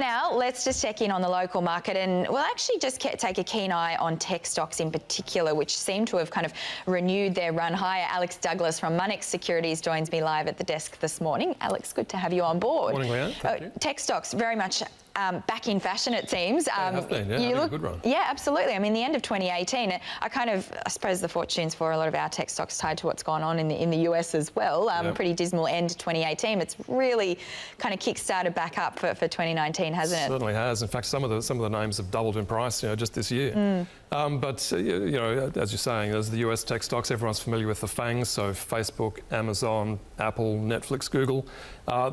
Now, let's just check in on the local market, and we'll actually just take a keen eye on tech stocks in particular, which seem to have kind of renewed their run higher. Alex Douglas from Monex Securities joins me live at the desk this morning. Alex, good to have you on board. Morning, Leanne. Thank you. Tech stocks very much back in fashion, it seems. They have been, yeah, having a good run. Yeah, absolutely. I mean, the end of 2018, I suppose the fortunes for a lot of our tech stocks tied to what's gone on in the US as well. Pretty dismal end to 2018. It's really kind of kick-started back up for 2019, hasn't it? Certainly has. In fact, some of the names have doubled in price, just this year. But as you're saying, there's the US tech stocks. Everyone's familiar with the FAANG, so Facebook, Amazon, Apple, Netflix, Google.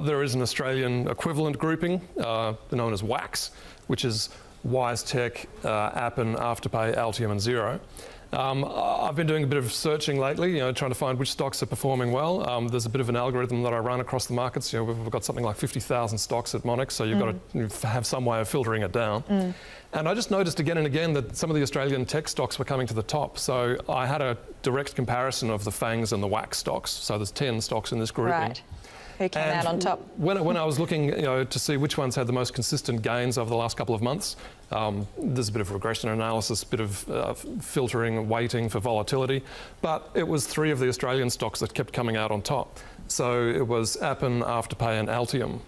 There is an Australian equivalent grouping known as WAAAX, which is WiseTech, Appen, Afterpay, Altium and Xero. I've been doing a bit of searching lately, trying to find which stocks are performing well. There's a bit of an algorithm that I run across the markets. We've got something like 50,000 stocks at Monex, so you've got to have some way of filtering it down. And I just noticed again and again that some of the Australian tech stocks were coming to the top. So I had a direct comparison of the FAANGs and the WAAAX stocks. So there's 10 stocks in this grouping. Right. Who came out on top? When I was looking to see which ones had the most consistent gains over the last couple of months, there's a bit of regression analysis, a bit of filtering, weighting for volatility, but it was 3 of the Australian stocks that kept coming out on top. So it was Appen, Afterpay and Altium.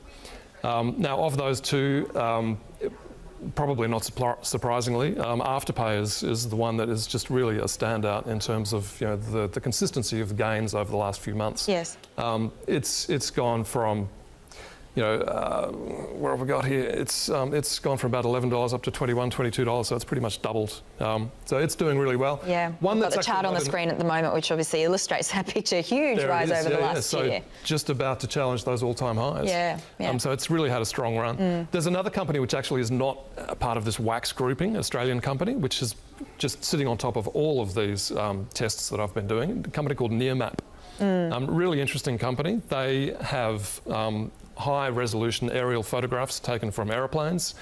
Now of those 2, probably not surprisingly, Afterpay is the one that is just really a standout in terms of the consistency of the gains over the last few months. Yes. It's gone from where have we got here? It's gone from about $11 up to $21, $22, so it's pretty much doubled. So it's doing really well. Yeah, we've got the chart on the screen at the moment, which obviously illustrates that picture. Huge rise over the last year. So just about to challenge those all-time highs. Yeah. So it's really had a strong run. There's another company which actually is not a part of this WAAAX grouping, Australian company, which is just sitting on top of all of these tests that I've been doing, a company called Nearmap. Really interesting company. They have high-resolution aerial photographs taken from aeroplanes.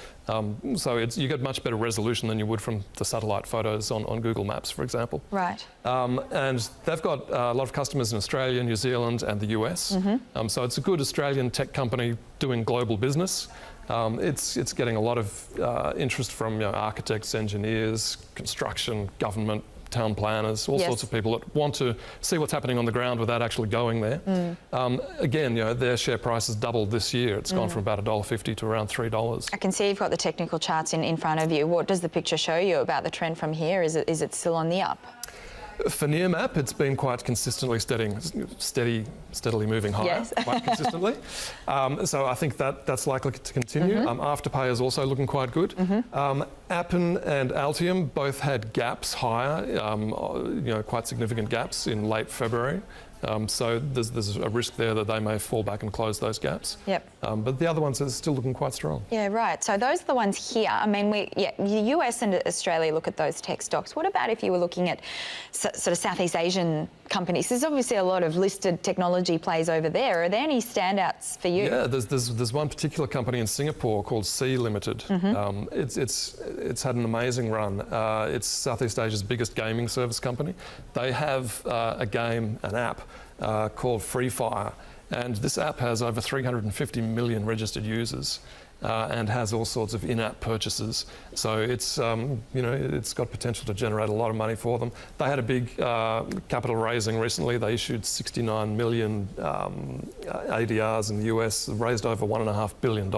So you get much better resolution than you would from the satellite photos on Google Maps, for example. Right. And they've got a lot of customers in Australia, New Zealand and the US. So it's a good Australian tech company doing global business. It's getting a lot of interest from architects, engineers, construction, government, town planners, all sorts of people that want to see what's happening on the ground without actually going there. Again, their share price has doubled this year. It's gone from about $1.50 to around $3. I can see you've got the technical charts in front of you. What does the picture show you about the trend from here? Is it still on the up? For Nearmap, it's been quite consistently steadily moving higher, quite consistently. So I think that's likely to continue. Afterpay is also looking quite good. Appen and Altium both had gaps higher, quite significant gaps in late February. So there's a risk there that they may fall back and close those gaps. But the other ones are still looking quite strong. Yeah, right. So those are the ones here. I mean, the US and Australia look at those tech stocks. What about if you were looking at sort of Southeast Asian companies? There's obviously a lot of listed technology plays over there. Are there any standouts for you? Yeah, there's one particular company in Singapore called Sea Ltd. It's had an amazing run. It's Southeast Asia's biggest gaming service company. They have an app called Free Fire, and this app has over 350 million registered users and has all sorts of in-app purchases. So it's it's got potential to generate a lot of money for them. They had a big capital raising recently. They issued 69 million ADRs in the US, raised over $1.5 billion.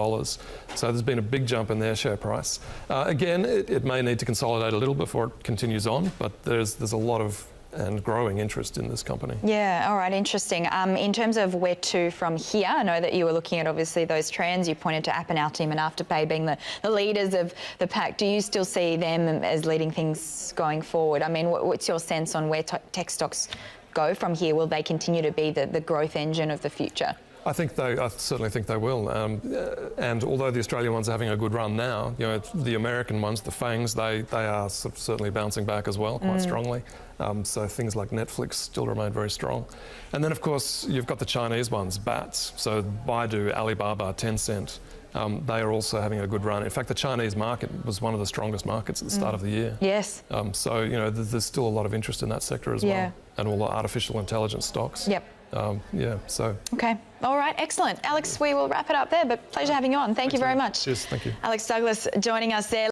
So there's been a big jump in their share price. Again, it may need to consolidate a little before it continues on, but there's a lot of and growing interest in this company. Yeah, all right, interesting. In terms of where to from here, I know that you were looking at obviously those trends. You pointed to Appen, Altium and Afterpay being the leaders of the pack. Do you still see them as leading things going forward? I mean, what's your sense on where tech stocks go from here? Will they continue to be the growth engine of the future? I certainly think they will. And although the Australian ones are having a good run now, the American ones, the FAANGs, they are certainly bouncing back as well, quite strongly. So things like Netflix still remain very strong. And then, of course, you've got the Chinese ones, BATs. So Baidu, Alibaba, Tencent. They are also having a good run. In fact, the Chinese market was one of the strongest markets at the start of the year. Yes. So, there's still a lot of interest in that sector as well. And all the artificial intelligence stocks. Yep. Yeah, so. Okay. All right. Excellent. Alex, we will wrap it up there, but pleasure having you on. Thanks, you very much. Cheers. Thank you. Alex Douglas joining us there.